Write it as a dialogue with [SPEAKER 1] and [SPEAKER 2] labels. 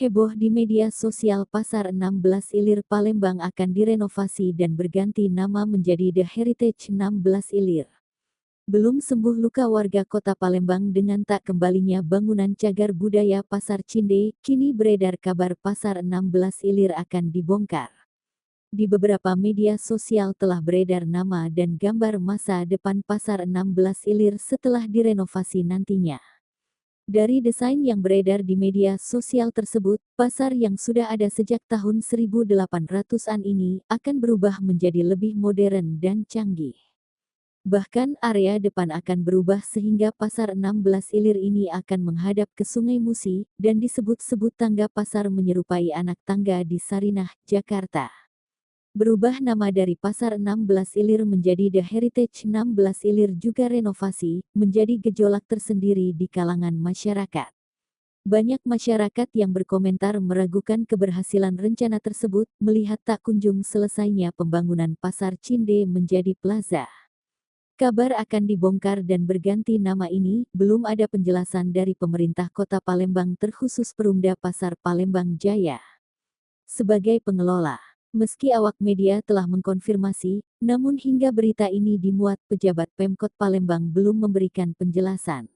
[SPEAKER 1] Heboh di media sosial Pasar 16 Ilir Palembang akan direnovasi dan berganti nama menjadi The Heritage 16 Ilir. Belum sembuh luka warga kota Palembang dengan tak kembalinya bangunan cagar budaya Pasar Cinde, kini beredar kabar Pasar 16 Ilir akan dibongkar. Di beberapa media sosial telah beredar nama dan gambar masa depan Pasar 16 Ilir setelah direnovasi nantinya. Dari desain yang beredar di media sosial tersebut, pasar yang sudah ada sejak tahun 1800-an ini akan berubah menjadi lebih modern dan canggih. Bahkan area depan akan berubah sehingga Pasar 16 Ilir ini akan menghadap ke Sungai Musi dan disebut-sebut tangga pasar menyerupai anak tangga di Sarinah, Jakarta. Berubah nama dari Pasar 16 Ilir menjadi The Heritage 16 Ilir juga renovasi, menjadi gejolak tersendiri di kalangan masyarakat. Banyak masyarakat yang berkomentar meragukan keberhasilan rencana tersebut, melihat tak kunjung selesainya pembangunan Pasar Cinde menjadi plaza. Kabar akan dibongkar dan berganti nama ini, belum ada penjelasan dari pemerintah Kota Palembang terkhusus Perumda Pasar Palembang Jaya. Sebagai pengelola, meski awak media telah mengkonfirmasi, namun hingga berita ini dimuat pejabat Pemkot Palembang belum memberikan penjelasan.